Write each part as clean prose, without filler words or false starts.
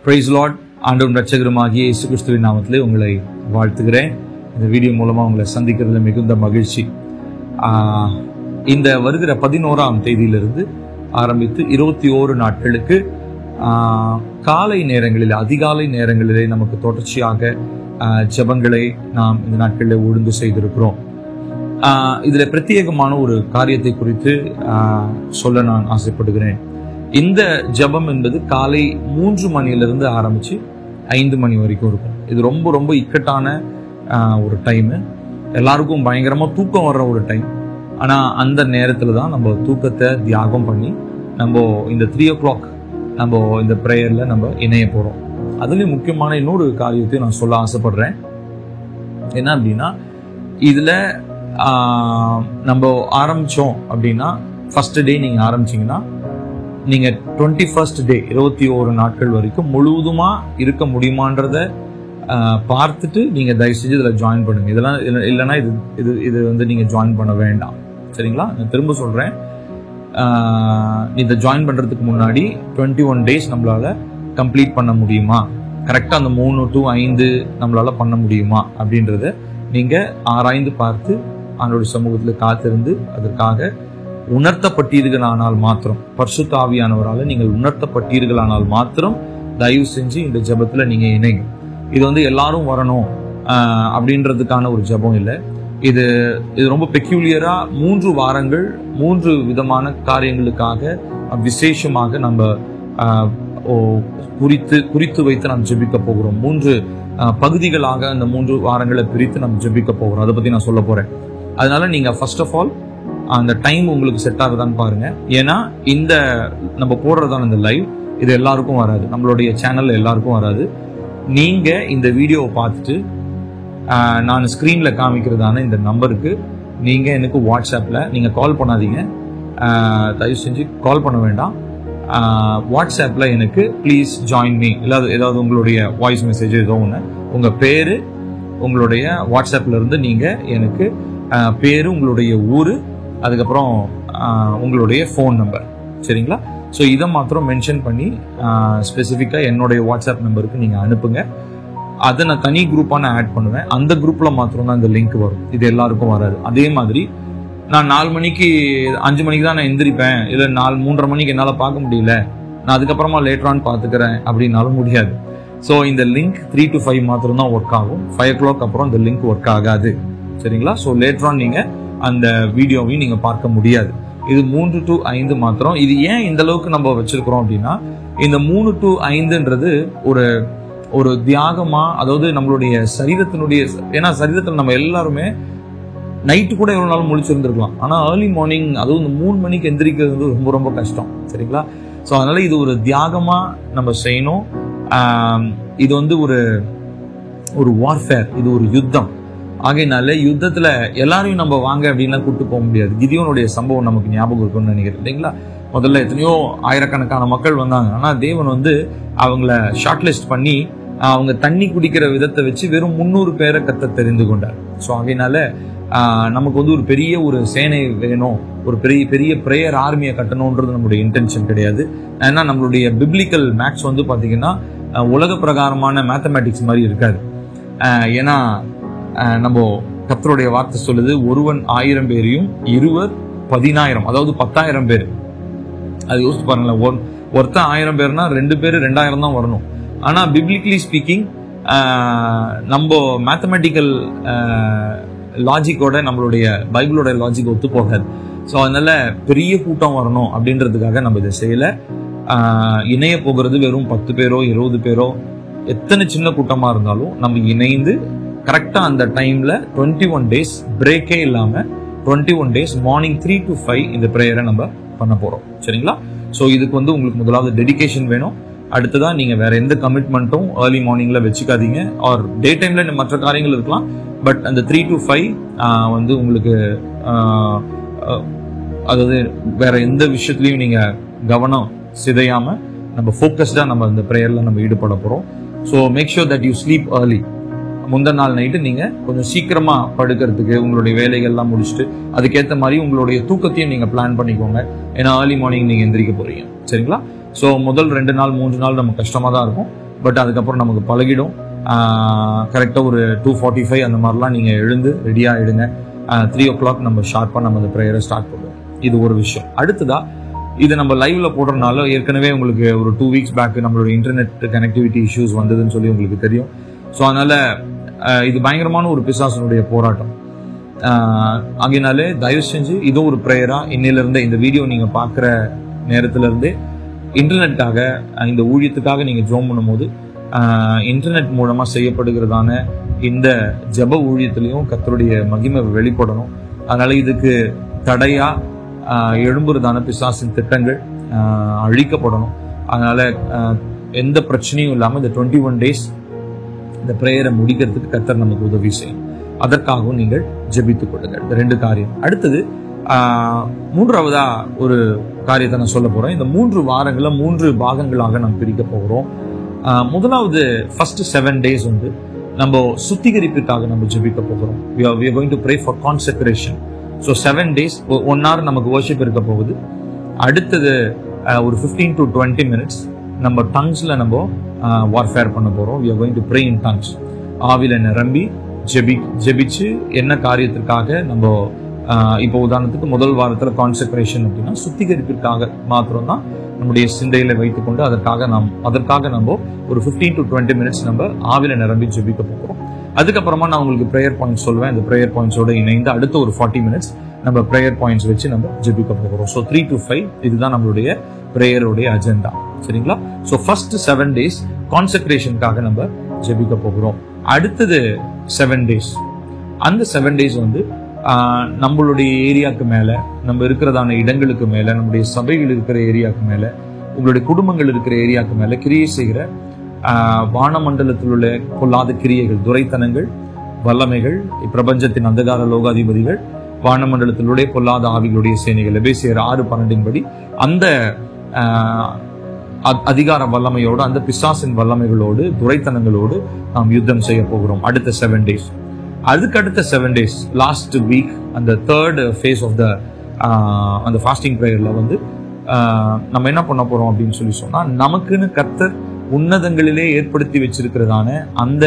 Price Lord. ஆண்டவரும் இரட்சகருமாகிய இயேசு கிறிஸ்துவின் நாமத்திலே உங்களை வாழ்த்துகிறேன். இந்த வீடியோ மூலமா உங்களை சந்திக்கிறதுல மிகுந்த மகிழ்ச்சி. இந்த வருகிற 11ஆம் தேதியிலிருந்து ஆரம்பித்து 21 நாட்களுக்கு காலை நேரங்களில், அதிகாலை நேரங்களிலே நமக்கு தொடர்ச்சியாக ஜெபங்களை நாம் இந்த நாட்களில் ஒழுங்கு செய்திருக்கிறோம். இதுல பிரத்யேகமான ஒரு காரியத்தை குறித்து சொல்ல நான் ஆசைப்படுகிறேன். இந்த ஜெபம் என்பது காலை 3 மணியிலிருந்து ஆரம்பிச்சு 5 மணி வரைக்கும் இருக்கும். இது ரொம்ப ரொம்ப இக்கட்டான ஒரு டைம். எல்லாருக்கும் பயங்கரமா தூக்கம் வர்ற ஒரு டைம். ஆனா அந்த நேரத்துல தான் நம்ம தூக்கத்தை தியாகம் பண்ணி நம்ம இந்த 3 o'clock நம்ம இந்த பிரேயர்ல நம்ம இணைய போறோம். அதுலயும் முக்கியமான இன்னொரு காரியத்தையும் நான் சொல்ல ஆசைப்படுறேன். என்ன அப்படின்னா, இதுல நம்ம ஆரம்பிச்சோம் அப்படின்னா, ஃபர்ஸ்ட் டே நீங்க ஆரம்பிச்சீங்கன்னா நீங்க 21st டே 21 நாட்கள் வரைக்கும் முழுவதுமா இருக்க முடியுமான்றத பார்த்துட்டு நீங்க தயவு செஞ்சு இதுல ஜாயின் பண்ணுங்க. இதெல்லாம் இல்லைன்னா இது வந்து நீங்க ஜாயின் பண்ண வேண்டாம். சரிங்களா? நான் திரும்ப சொல்றேன், இதை ஜாயின் பண்றதுக்கு முன்னாடி 21 டேஸ் நம்மளால கம்ப்ளீட் பண்ண முடியுமா, கரெக்டா அந்த 3 to 5 நம்மளால பண்ண முடியுமா அப்படின்றத நீங்க ஆராய்ந்து பார்த்து ஆண்டவருடைய சமூகத்துல காத்திருந்து அதற்காக உணர்த்தப்பட்டீர்களானால் மாத்திரம், பரிசுத்த ஆவியானவரால நீங்கள் உணர்த்தப்பட்டீர்களானால் மாத்திரம் தயவு செஞ்சு இந்த ஜெபத்துல நீங்க இணைங்க. இது வந்து எல்லாரும் வரணும் அப்படின்றதுக்கான ஒரு ஜெபம் இல்லை. இது ரொம்ப பெக்யூலியரா 3 வாரங்கள் 3 விதமான காரியங்களுக்காக விசேஷமாக நம்ம குறித்து வைத்து நாம் ஜெபிக்க போகிறோம். 3 பகுதிகளாக அந்த 3 வாரங்களை பிரித்து நம்ம ஜெபிக்க போகிறோம். அதை பத்தி நான் சொல்ல போறேன். அதனால நீங்க ஃபர்ஸ்ட் ஆஃப் ஆல் அந்த டைம் உங்களுக்கு செட் ஆகுதான்னு பாருங்க. ஏன்னா இந்த நம்ம போடுறதான இந்த லைவ் இது எல்லாருக்கும் வராது, நம்மளுடைய சேனல்ல எல்லாருக்கும் வராது. நீங்க இந்த வீடியோவை பார்த்துட்டு நான் ஸ்கிரீன்ல காமிக்கிறதான இந்த நம்பருக்கு நீங்க எனக்கு வாட்ஸ்அப்ல நீங்க கால் பண்ணாதீங்க, தயவு செஞ்சு கால் பண்ண வேண்டாம். வாட்ஸ்அப்ல எனக்கு ப்ளீஸ் ஜாயின் மீ, இல்லாத ஏதாவது உங்களுடைய வாய்ஸ் மெசேஜ் ஏதோ ஒன்று, உங்க பேரு, உங்களுடைய வாட்ஸ்அப்ல இருந்து நீங்க எனக்கு பேரு, உங்களுடைய ஊரு, அதுக்கப்புறம் உங்களுடைய ஃபோன் நம்பர், சரிங்களா? ஸோ இதை மாத்திரம் மென்ஷன் பண்ணி ஸ்பெசிஃபிக்காக என்னுடைய வாட்ஸ்அப் நம்பருக்கு நீங்கள் அனுப்புங்க. அதை நான் தனி குரூப்பாக நான் ஆட் பண்ணுவேன். அந்த குரூப்பில் மாத்திரம் தான் இந்த லிங்க் வரும், இது எல்லாருக்கும் வராது. அதே மாதிரி நான் 4 மணிக்கு 5 மணிக்கு தான் நான் எந்திரிப்பேன், இல்லை 3:30 மணிக்கு என்னால் பார்க்க முடியல, நான் அதுக்கப்புறமா லேட்டரான்னு பார்த்துக்கிறேன் அப்படின்னாலும் முடியாது. ஸோ இந்த லிங்க் 3 to 5 மாத்திரம் தான் ஒர்க் ஆகும். 5 o'clock அப்புறம் இந்த லிங்க் ஒர்க் ஆகாது, சரிங்களா? ஸோ லேட்டரான் நீங்கள் அந்த வீடியோவையும் நீங்க பார்க்க முடியாது. இது 3 to 5 மாத்திரம். இது ஏன் இந்த அளவுக்கு நம்ம வச்சிருக்கிறோம் அப்படின்னா, இந்த 3 to 5ன்றது ஒரு தியாகமா, அதாவது நம்மளுடைய சரீரத்தினுடைய, ஏன்னா சரீரத்தில் நம்ம எல்லாருமே நைட்டு கூட எவ்வளவு நாள் முழிச்சிருந்துருக்கலாம், ஆனா ஏர்லி மார்னிங் அதுவும் இந்த 3 மணிக்கு எந்திரிக்கிறது ரொம்ப ரொம்ப கஷ்டம், சரிங்களா? ஸோ அதனால இது ஒரு தியாகமா நம்ம செய்யணும். இது வந்து ஒரு வார்ஃபேர், இது ஒரு யுத்தம். ஆகையினால யுத்தத்துல எல்லாரையும் நம்ம வாங்க அப்படின்னா கூட்டு போக முடியாது. கிதியோனுடைய சம்பவம் நமக்கு ஞாபகம் இருக்கும்னு நினைக்கிறேன், இல்லைங்களா? முதல்ல எத்தனையோ ஆயிரக்கணக்கான மக்கள் வந்தாங்க, ஆனா தேவன் வந்து அவங்கள ஷார்ட் லிஸ்ட் பண்ணி அவங்க தண்ணி குடிக்கிற விதத்தை வச்சு வெறும் 300 பேரை கத்த தெரிந்து கொண்டார். ஸோ ஆகையினால நமக்கு வந்து ஒரு பெரிய ஒரு சேனை வேணும், ஒரு பெரிய பிரேயர் ஆர்மியை கட்டணும்ன்றது நம்மளுடைய இன்டென்ஷன் கிடையாது. ஏன்னா நம்மளுடைய பிப்ளிக்கல் மேக்ஸ் வந்து பாத்தீங்கன்னா உலக பிரகாரமான மேத்தமேட்டிக்ஸ் மாதிரி இருக்காது. ஏன்னா நம்ம கர்த்தருடைய வார்த்தை சொல்லுது, ஒருவன் 1000 பேரையும், இருவர் 10,000, அதாவது 10,000 பேர். அது யோசிச்சு பாருங்களேன், ஒருத்தன் 1000 பேர்னா 2 பேர் 2000 தான் வரணும். ஆனா பிப்ளிக்கலி ஸ்பீக்கிங் நம்ம மேத்தமெட்டிக்கல் லாஜிக்கோட நம்மளுடைய பைபிளோட லாஜிக் ஒத்து போகாது. ஸோ அதனால பெரிய கூட்டம் வரணும் அப்படின்றதுக்காக நம்ம இதை செய்யல. இணைய போகிறது வெறும் 10 பேரோ 20 பேரோ, எத்தனை சின்ன கூட்டமா இருந்தாலும் நம்ம இணைந்து கரெக்டா அந்த டைம்ல 21 டேஸ் பிரேக்கே இல்லாம 21 டேஸ் மார்னிங் 3 to 5 இந்த பிரேயரை நம்ம பண்ண போறோம், சரிங்களா? ஸோ இதுக்கு வந்து உங்களுக்கு முதலாவது டெடிகேஷன் வேணும். அடுத்ததான் நீங்க வேற எந்த கமிட்மெண்ட்டும் ஏர்லி மார்னிங்ல வச்சுக்காதீங்க. ஆர் டே டைம்ல மற்ற காரியங்கள் இருக்கலாம், பட் அந்த 3 to 5 வந்து உங்களுக்கு அதாவது வேற எந்த விஷயத்துலயும் நீங்க கவனம் சிதையாம நம்ம ஃபோக்கஸ்டா நம்ம இந்த பிரேயர்ல நம்ம ஈடுபட போறோம். So make sure that you sleep early. முந்தின நாள் நைட்டு நீங்க கொஞ்சம் சீக்கிரமா படுக்கிறதுக்கு உங்களுடைய வேலைகள்லாம் முடிச்சுட்டு அதுக்கேற்ற மாதிரி உங்களுடைய தூக்கத்தையும் நீங்க பிளான் பண்ணிக்கோங்க. ஏன்னா ஏர்லி மார்னிங் நீங்க எந்திரிக்க போறீங்க, சரிங்களா? ஸோ முதல் 2 நாள் 3 நாள் நம்ம கஷ்டமா தான் இருக்கும். பட் அதுக்கப்புறம் நமக்கு பழகிடும். கரெக்டாக ஒரு 2:45 அந்த மாதிரிலாம் நீங்கள் எழுந்து ரெடியாக ஆகிடுங்க. 3 o'clock நம்ம ஷார்ப்பாக நம்ம அந்த ப்ரேயரை ஸ்டார்ட் பண்ணுவோம். இது ஒரு விஷயம். அடுத்ததா இதை நம்ம லைவ்ல போடுறதுனால ஏற்கனவே உங்களுக்கு ஒரு 2 weeks பேக் நம்மளோட இன்டர்நெட் கனெக்டிவிட்டி இஷ்யூஸ் வந்ததுன்னு சொல்லி உங்களுக்கு தெரியும். ஸோ அதனால இது பயங்கரமான ஒரு பிசாசனுடைய போராட்டம். ஆகையினாலே தயவு செஞ்சு இதோ ஒரு ப்ரேயரா இன்னிலிருந்து இந்த வீடியோ நீங்க பார்க்குற நேரத்துல இருந்தே இன்டர்நெட்டுக்காக இந்த ஊழியத்துக்காக நீங்க ஜோம் பண்ணும்போது இன்டர்நெட் மூலமா செய்யப்படுகிறதான இந்த ஜெப ஊழியத்திலையும் கர்த்தருடைய மகிமை வெளிப்படணும். அதனால இதுக்கு தடையா எழும்புறதான பிசாசின் திட்டங்கள் அழிக்கப்படணும். அதனால எந்த பிரச்சனையும் இல்லாம இந்த 21 days இந்த பிரேயரை முடிக்கிறதுக்கு கர்த்தர் நமக்கு உதவி செய்யும். அதற்காகவும் நீங்கள் ஜெபித்துக் கொள்ளுங்கள். இந்த 2 காரியம். அடுத்தது மூன்றாவதா ஒரு காரியத்தை நான் சொல்ல போறேன். இந்த 3 வாரங்களை 3 பாகங்களாக நாம் பிரிக்க போகிறோம். முதலாவது ஃபர்ஸ்ட் 7 days வந்து நம்ம சுத்திகரிப்புக்காக நம்ம ஜெபிக்க போகிறோம். we are going to pray for consecration. So 7 days 1 hour நமக்கு worship இருக்க போகுது. அடுத்தது ஒரு 15 to 20 minutes நம்ம டங்ஸ்ல நம்ம வார்ஃபேர் பண்ண போறோம். we are going to pray in tongues. ஆவில நிரம்பி ஜெபிச்சு என்ன காரியத்திற்காக நம்ம இப்போ உதாரணத்துக்கு முதல் வாரத்துல கான்செக்ரேஷன் அப்படின்னா சுத்திகரிப்பிற்காக மாத்திரம் தான் நம்முடைய சிந்தையில வைத்துக்கொண்டு அதற்காக நம்ம ஒரு 15 to 20 minutes நம்ம ஆவில நிரம்பி ஜெபிக்க போகிறோம். அதுக்கப்புறமா நான் உங்களுக்கு ப்ரேயர் பாயிண்ட்ஸ் சொல்லுவேன். இந்த ப்ரேயர் பாயிண்ட்ஸோட இணைந்து அடுத்த ஒரு 40 minutes நம்ம ப்ரேயர் பாயிண்ட்ஸ் வச்சு நம்ம ஜெபிக்க போகிறோம். ஸோ 3 to 5 இதுதான் நம்மளுடைய ப்ரேயருடைய அஜெண்டா. சரிங்களா? ஸோ ஃபர்ஸ்ட் 7 days கான்செக்ரேஷனுக்காக நம்ம ஜெபிக்க போகிறோம். அடுத்தது 7 days அந்த 7 days வந்து நம்மளுடைய ஏரியாவுக்கு மேல நம்ம இருக்கிறதான இடங்களுக்கு மேல நம்முடைய சபைகள் இருக்கிற ஏரியாவுக்கு மேல உங்களுடைய குடும்பங்கள் இருக்கிற ஏரியாவுக்கு மேல கிரியை செய்கிற வானமண்டலத்தில் உள்ள பொல்லாத கிரியைகள், துரைத்தனங்கள், வல்லமைகள், பிரபஞ்சத்தின் அந்தகார லோகாதிபதிகள், வானமண்டலத்திலுடைய பொல்லாத ஆவிகளுடைய சேனைகள், எபேசியர் 6:12 படி அந்த அதிகார வல்லமையோடு அந்த பிசாசின் வல்லமைகளோடு துரைத்தனங்களோடு நாம் யுத்தம் செய்ய போகிறோம் அடுத்த 7 days. அதுக்கு அடுத்த 7 days லாஸ்ட் வீக் அந்த 3rd phase ஆஃப் த அந்த ஃபாஸ்டிங் ப்ரேயர்ல வந்து நம்ம என்ன பண்ண போறோம் அப்படின்னு சொல்லி சொன்னா, நமக்குன்னு கர்த்தர் உன்னதங்களிலே ஏற்படுத்தி வச்சிருக்கிறதான அந்த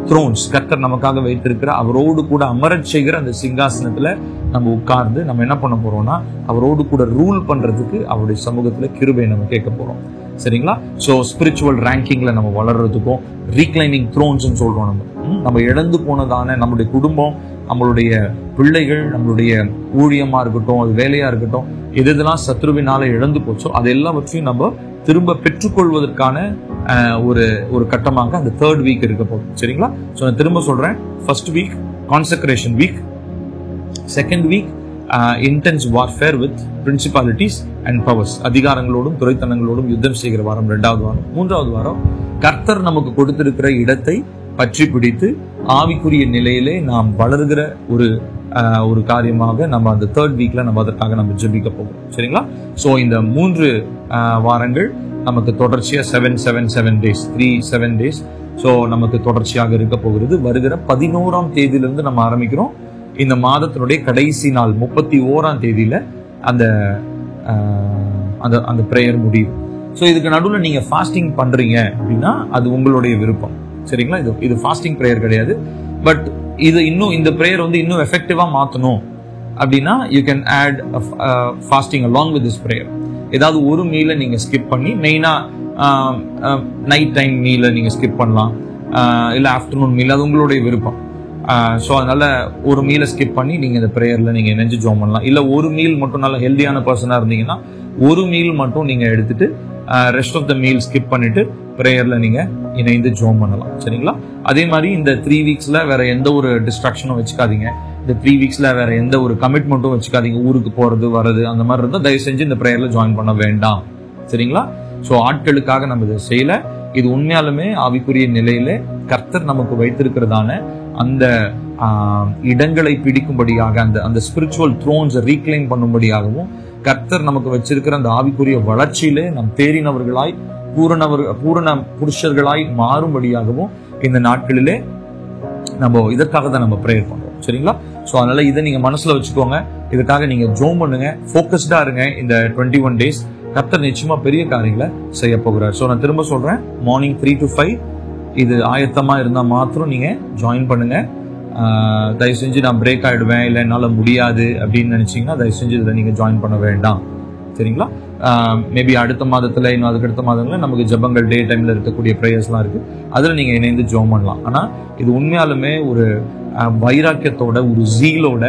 த்ரோன்ஸ், கர்த்தர் நமக்காக வைத்திருக்கிற அவரோடு கூட அமரச் செய்கிற அந்த சிங்காசனத்துல நம்ம உட்கார்ந்து நம்ம என்ன பண்ண போறோம்னா அவரோடு கூட ரூல் பண்றதுக்கு அவருடைய சமூகத்துல கிருபை நம்ம கேட்க போறோம். சரிங்களா? ஸோ ஸ்பிரிச்சுவல் ரேங்கிங்ல நம்ம வளர்றதுக்கும் ரீக்ளைனிங் த்ரோன்ஸ் சொல்றோம். நம்ம இழந்து போனதான நம்மளுடைய குடும்பம், நம்மளுடைய பிள்ளைகள், நம்மளுடைய ஊழியமா இருக்கட்டும், அது வேலையா இருக்கட்டும், எதெல்லாம் சத்ருவினால இழந்து போச்சோ அது எல்லாவற்றையும் நம்ம திரும்ப பெற்றுக்கொள்வதற்கான ஒரு கட்டமாக அந்த 3rd week இருக்க போகுது. சரிங்களா? ஸோ நான் திரும்ப சொல்றேன். First week consecration week, second week intense warfare with principalities and powers, அதிகாரங்களோடும் துரைத்தனங்களோடும் யுத்தம் செய்கிற வாரம் 2வது வாரம். 3வது வாரம் கர்த்தர் நமக்கு கொடுத்திருக்கிற இடத்தை பற்றி பிடித்து ஆவிக்குரிய நிலையிலே நாம் வளர்கிற ஒரு காரியமாக நம்ம அந்த 3rd weekல நம்ம அதற்காக நம்ம ஜெபிக்க போகிறோம். சரிங்களா? ஸோ இந்த 3 வாரங்கள் நமக்கு தொடர்ச்சியா 7 days 7 days ஸோ நமக்கு தொடர்ச்சியாக இருக்க போகிறது. வருகிற 11ஆம் தேதியிலிருந்து நம்ம ஆரம்பிக்கிறோம். இந்த மாதத்தினுடைய கடைசி நாள் 31ஆம் தேதியில அந்த பிரேயர் முடியும். ஸோ இதுக்கு நடுவில் நீங்க ஃபாஸ்டிங் பண்றீங்க அப்படின்னா அது உங்களுடைய விருப்பம். சரிங்களா? இது ஃபாஸ்டிங் பிரேயர் கிடையாது. பட் இது இன்னும் இந்த பிரேயர் வந்து இன்னும் எஃபெக்டிவா மாத்தணும் அப்படின்னா you can add fasting along with this prayer. ஏதாவது ஒரு மீலை நீங்க ஸ்கிப் பண்ணி, மெயினா நைட் டைம் மீலை நீங்க ஸ்கிப் பண்ணலாம், இல்ல ஆஃப்டர்நூன் மீல், அது உங்களுடைய விருப்பம். ஸோ அதனால ஒரு மீலை ஸ்கிப் பண்ணி நீங்க இந்த பிரேயர்ல நீங்க நெஞ்சு ஜோம் பண்ணலாம். இல்ல ஒரு மீல் மட்டும் நல்ல ஹெல்தியான பர்சனா இருந்தீங்கன்னா ஒரு மீல் மட்டும் நீங்க எடுத்துட்டு rest of the meal skip பண்ணிட்டு பிரேயர்ல நீங்க இணைந்து ஜோம் பண்ணலாம். சரிங்களா? அதே மாதிரி இந்த 3 weeksல வேற எந்த ஒரு டிஸ்ட்ராக்ஷனும் வச்சுக்காதீங்க. இந்த 3 weeksல வேற எந்த ஒரு கமிட்மெண்ட்டும் வச்சுக்காதீங்க. ஊருக்கு போறது வர்றது அந்த மாதிரி இருந்தா தயவு செஞ்சு இந்த பிரேயர்ல ஜாயின் பண்ண வேண்டாம். சரிங்களா? ஸோ ஆட்களுக்காக நம்ம இதை செய்யல. இது உண்மையாலுமே ஆவிக்குரிய நிலையில கர்த்தர் நமக்கு வைத்திருக்கிறதான அந்த இடங்களை பிடிக்கும்படியாக அந்த ஸ்பிரிச்சுவல் த்ரோன்ஸை ரீக்ளைம் பண்ணும்படியாகவும் கர்த்தர் நமக்கு வச்சிருக்கிற அந்த ஆவிக்குரிய வளர்ச்சியிலே நம் தேறினவர்களாய் பூரண புருஷர்களாய் மாறும்படியாகவும் இந்த நாட்களிலே நம்ம இதற்காக தான் நம்ம பிரேயர் பண்றோம். சரிங்களா? ஸோ அதனால இதை நீங்க மனசுல வச்சுக்கோங்க. இதுக்காக நீங்க ஜோம் பண்ணுங்க, ஃபோக்கஸ்டா இருங்க. இந்த 21 days கர்த்தர் நிச்சயமா பெரிய காரியங்களை செய்ய போகிறார். ஸோ நான் திரும்ப சொல்றேன், மார்னிங் 3 to 5 இது ஆயத்தமா இருந்தா மாத்திரம் நீங்க ஜாயின் பண்ணுங்க. தயவு செஞ்சு நான் பிரேக் ஆயிடுவேன், இல்லை என்னால முடியாது அப்படின்னு நினைச்சீங்கன்னா தயவு செஞ்சு இதுல நீங்க ஜாயின் பண்ண வேண்டாம். சரிங்களா? மேபி அடுத்த மாதத்துல, இன்னும் அதுக்கு அடுத்த மாதங்கள்ல நமக்கு ஜெபங்கள் டே டைம்ல இருக்கக்கூடிய ப்ரேயர்ஸ்லாம் இருக்கு, அதுல நீங்க இணைந்து ஜெபம் பண்ணலாம். ஆனா இது உண்மையாலுமே ஒரு வைராக்கியத்தோட, ஒரு ஜீலோட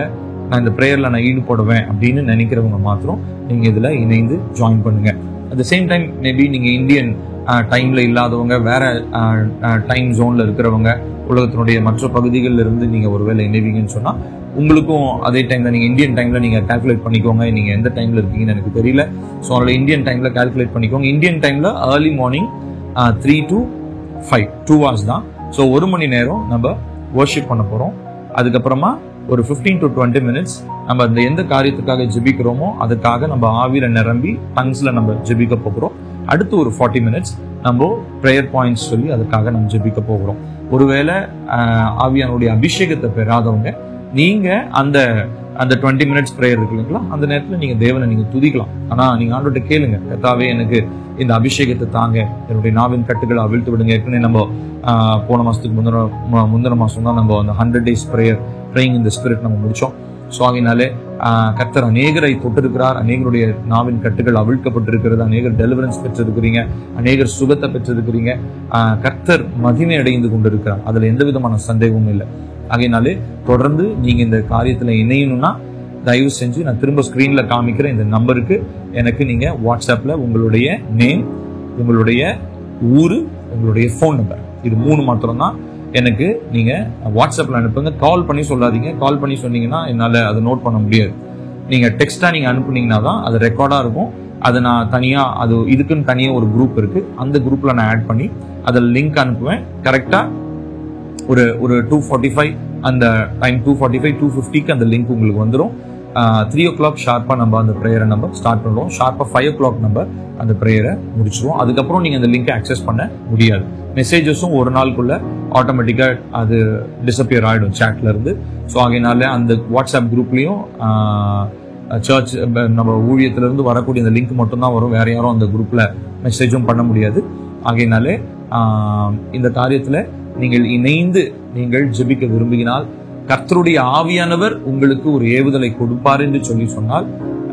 நான் இந்த ப்ரேயர்ல நான் ஈடுபடுவேன் அப்படின்னு நினைக்கிறவங்க மாத்திரம் நீங்க இதுல இணைந்து ஜாயின் பண்ணுங்க. At the same time maybe நீங்க இந்தியன் டைம்ல இல்லாதவங்க, வேற டைம் ஜோன்ல இருக்கிறவங்க, உலகத்தினுடைய மற்ற பகுதிகளில் இருந்து நீங்க ஒருவேளை இணைவீங்கன்னு சொன்னா உங்களுக்கும் அதே டைம்ல நீங்க இந்தியன் டைம்ல நீங்க கால்குலேட் பண்ணிக்கோங்க. நீங்க எந்த டைம்ல இருக்கீங்கன்னு எனக்கு தெரியல. ஸோ அதனால இந்தியன் டைம்ல கால்குலேட் பண்ணிக்கோங்க. இந்தியன் டைம்ல ஏர்லி மார்னிங் 3 to 5 2 hours தான். ஸோ 1 மணி நேரம் நம்ம வர்ஷிப் பண்ண போறோம். அதுக்கப்புறமா ஒரு 15 to 20 minutes நம்ம அந்த எந்த காரியத்துக்காக ஜெபிக்கிறோமோ அதுக்காக நம்ம ஆவியில நிரம்பி டங்ஸ்ல நம்ம ஜெபிக்க போகிறோம். அடுத்து ஒரு 40 minutes நம்ம ப்ரேயர் பாயிண்ட்ஸ் சொல்லி அதுக்காக நம்ம ஜெபிக்க போகிறோம். ஒருவேளை ஆவியானுடைய அபிஷேகத்தை பெறாதவங்க நீங்க அந்த 20 minutes ப்ரேயர் இருக்கு இல்லைங்களா, அந்த நேரத்தில் நீங்க தேவனை நீங்க துதிக்கலாம். ஆனா நீங்க ஆண்டவர்கிட்ட கேளுங்க, கர்த்தாவே எனக்கு இந்த அபிஷேகத்தை தாங்க, என்னுடைய நாவின் கட்டுகளை அவிழ்த்து விடுங்க. ஏற்கனவே நம்ம போன மாசத்துக்கு முந்தின மாசம் தான் நம்ம அந்த 100 days ப்ரேயர் ப்ரேயிங் இன் தி ஸ்பிரிட் நம்ம முடிச்சோம். ஸோ அதனாலே கர்த்தர் அநேகரை தொட்டிருக்கிறார், அநேகருடைய நாவின் கட்டுகள் அவிழ்க்கப்பட்டிருக்கிறது, அநேகர் டெலிவரன்ஸ் பெற்றிருக்கிறீங்க, அநேகர் சுகத்தை பெற்றிருக்கிறீங்க. கர்த்தர் மகிமை அடைந்து கொண்டிருக்கிறார், அதுல எந்த விதமான சந்தேகமும் இல்லை. ஆகையினாலே தொடர்ந்து நீங்க இந்த காரியத்துல இணையணும்னா தயவு செஞ்சு நான் திரும்ப ஸ்கிரீன்ல காமிக்கிற இந்த நம்பருக்கு எனக்கு நீங்க வாட்ஸ்அப்ல உங்களுடைய நேம், உங்களுடைய ஊரு, உங்களுடைய ஃபோன் நம்பர், இது 3 மாத்திரம் தான் எனக்கு நீங்க வாட்ஸ்அப்ல அனுப்புங்க. கால் பண்ணி சொல்லாதீங்க. கால் பண்ணி சொன்னீங்கன்னா என்னால அதை நோட் பண்ண முடியாது. நீங்க டெக்ஸ்டா நீங்க அனுப்புனீங்கன்னா தான் அது ரெக்கார்டா இருக்கும். அதை நான் தனியா, அது இதுக்குன்னு தனியா ஒரு குரூப் இருக்கு, அந்த குரூப்ல நான் ஆட் பண்ணி அதில் லிங்க் அனுப்புவேன். கரெக்டா ஒரு 2:45 அந்த டைம், 2:45 2:50க்கு அந்த லிங்க் உங்களுக்கு வந்துடும். 3 o'clock ஷார்ப்பா நம்ம அந்த ப்ரேயரை நம்ம ஸ்டார்ட் பண்ணுவோம். ஷார்ப்பா 5 o'clock நம்ம அந்த ப்ரேயரை முடிச்சிருவோம். அதுக்கப்புறம் நீங்க அந்த லிங்கை அக்சஸ் பண்ண முடியாது. மெசேஜஸும் ஒரு நாளுக்குள்ள ஆட்டோமேட்டிக்கா அது டிசப்பியர் ஆயிடும் சாட்ல இருந்து. ஸோ ஆகையினால அந்த வாட்ஸ்அப் குரூப்லயும் சர்ச் நம்ம ஊழியத்துல இருந்து வரக்கூடிய அந்த லிங்க் மட்டும் தான் வரும். வேற யாரும் அந்த குரூப்ல மெசேஜும் பண்ண முடியாது. ஆகையினாலே இந்த காரியத்துல நீங்கள் இணைந்து நீங்கள் ஜெபிக்க விரும்பினால் கர்த்தருடைய ஆவியானவர் உங்களுக்கு ஒரு ஏவுதலை கொடுப்பார் என்று சொல்லி சொன்னால்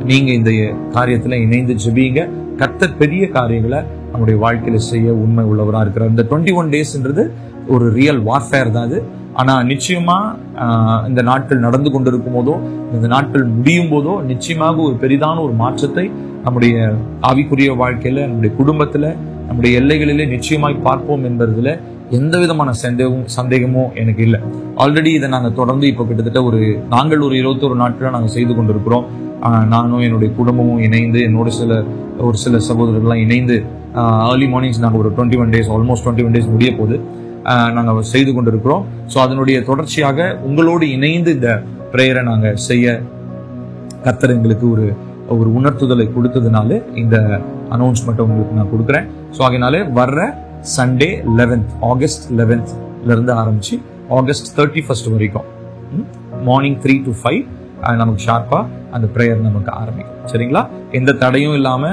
நீங்க இந்த காரியத்துல இணைந்து ஜெபிங்க. கர்த்தர் பெரிய காரியங்களை நம்முடைய வாழ்க்கையில செய்ய உண்மை உள்ளவரா இருக்கிறார். இந்த 21 daysன்றது ஒரு ரியல் வார்ஃபேர் தான் அது. ஆனா நிச்சயமா இந்த நாட்கள் நடந்து கொண்டிருக்கும் போதோ, இந்த நாட்கள் முடியும் போதோ நிச்சயமாக ஒரு பெரிதான ஒரு மாற்றத்தை நம்முடைய ஆவிக்குரிய வாழ்க்கையில, நம்முடைய குடும்பத்துல, நம்முடைய எல்லைகளிலே நிச்சயமாய் பார்ப்போம் என்பதுல எந்த விதமான சந்தேகமும் எனக்கு இல்லை. ஆல்ரெடி இதை நாங்க தொடர்ந்து இப்போ கிட்டத்தட்ட நாங்கள் ஒரு 21 நாட்களை நாங்க செய்து கொண்டிருக்கிறோம். நானும் என்னுடைய குடும்பமும் இணைந்து, என்னோட ஒரு சில சகோதரர்கள்லாம் இணைந்து ஏர்லி மார்னிங்ஸ் நாங்கள் ஒரு 21 days, ஆல்மோஸ்ட் 21 days முடிய போது நாங்கள் செய்து கொண்டிருக்கிறோம். ஸோ அதனுடைய தொடர்ச்சியாக உங்களோடு இணைந்து இந்த ப்ரேயரை நாங்கள் செய்ய கர்த்தர் எங்களுக்கு ஒரு உணர்த்துதலை கொடுத்ததுனால இந்த அனௌன்ஸ்மெண்ட்டை உங்களுக்கு நான் கொடுக்குறேன். ஸோ அதனாலே வர்ற சண்டே 11th ஆகஸ்ட் 11th இருந்து ஆரம்பிச்சு ஆகஸ்ட் 31st வரைக்கும் மார்னிங் 3 to 5 நமக்கு ஷார்ப்பா அந்த ப்ரேயர் நமக்கு ஆரம்பிக்கும். சரிங்களா? எந்த தடையும் இல்லாம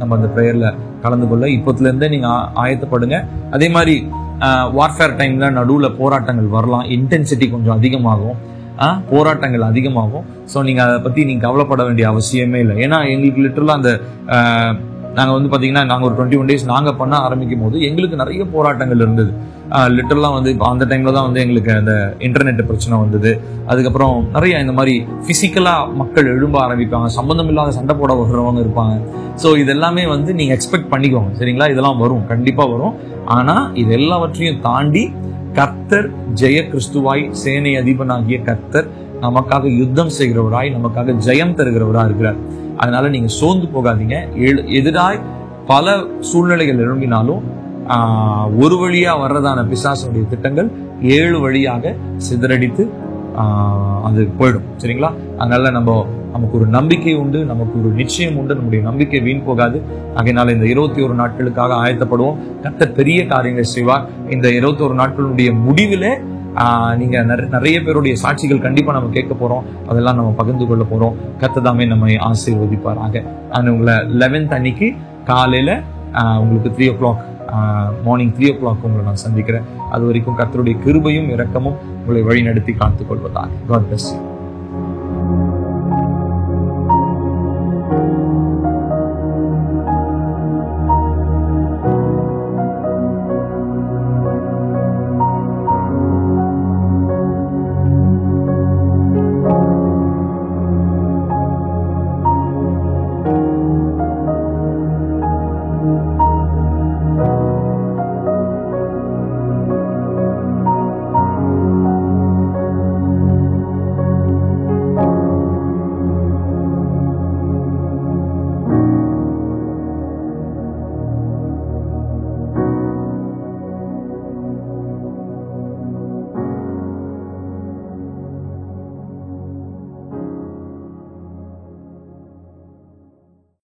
நம்ம அந்த ப்ரேயர்ல கலந்து கொள்ள இப்போத்துல இருந்தே நீங்க ஆயத்தப்படுங்க. அதே மாதிரி வார்ஃபேர் டைம்ல நடுவுல போராட்டங்கள் வரலாம், இன்டென்சிட்டி கொஞ்சம் அதிகமாகும், போராட்டங்கள் அதிகமாகும். ஸோ நீங்க அதை பத்தி நீங்க கவலைப்பட வேண்டிய அவசியமே இல்லை. ஏன்னா எங்களுக்கு லிட்டரலா அந்த நாங்க பாத்தீங்கன்னா நாங்க ஒரு 21 days நாங்க பண்ண ஆரம்பிக்கும் போது எங்களுக்கு நிறைய போராட்டங்கள் இருந்தது. லிட்டரலா அந்த டைம்ல தான் எங்களுக்கு அந்த இன்டர்நெட் பிரச்சனை வந்தது. அதுக்கப்புறம் நிறைய இந்த மாதிரி பிசிக்கலா மக்கள் எழும்ப ஆரம்பிப்பாங்க, சம்பந்தம் இல்லாத சண்டை போட வர்றவங்க இருப்பாங்க. ஸோ இதெல்லாமே நீங்க எக்ஸ்பெக்ட் பண்ணிக்கோங்க. சரிங்களா? இதெல்லாம் வரும், கண்டிப்பா வரும். ஆனா இது எல்லாவற்றையும் தாண்டி கர்த்தர் ஜெய கிறிஸ்துவாய் சேனை அதிபனாகிய கர்த்தர் நமக்காக யுத்தம் செய்கிறவராய், நமக்காக ஜெயம் தருகிறவராய் இருக்கிறார். அதனால நீங்க சோர்ந்து போகாதீங்க. எதிராய் பல சூழ்நிலைகள் எழும்பினாலும் ஒரு வழியா வர்றதான பிசாசுடைய திட்டங்கள் 7 வழியாக சிதறடித்து அது போயிடும். சரிங்களா? அதனால நமக்கு ஒரு நம்பிக்கை உண்டு, நமக்கு ஒரு நிச்சயம் உண்டு, நம்முடைய நம்பிக்கை வீண் போகாது. அதனால இந்த 21 நாட்களுக்காக ஆயத்தப்படுவோம். கர்த்தர் பெரிய காரியங்களை செய்வார். இந்த 21 நாட்களுடைய முடிவிலே நீங்க நிறைய பேருடைய சாட்சிகள் கண்டிப்பா நம்ம கேட்க போறோம். அதெல்லாம் நம்ம பகிர்ந்து கொள்ள போறோம். கர்த்தர் நம்மை ஆசீர்வதிப்பாராக. நான் உங்களை 11th அன்னைக்கு காலையில உங்களுக்கு 3 o'clock மார்னிங் 3 o'clock உங்களை நான் சந்திக்கிறேன். அது வரைக்கும் கர்த்தருடைய கிருபையும் இரக்கமும் உங்களை வழி நடத்தி காத்துக் கொள்வதாக. God bless you.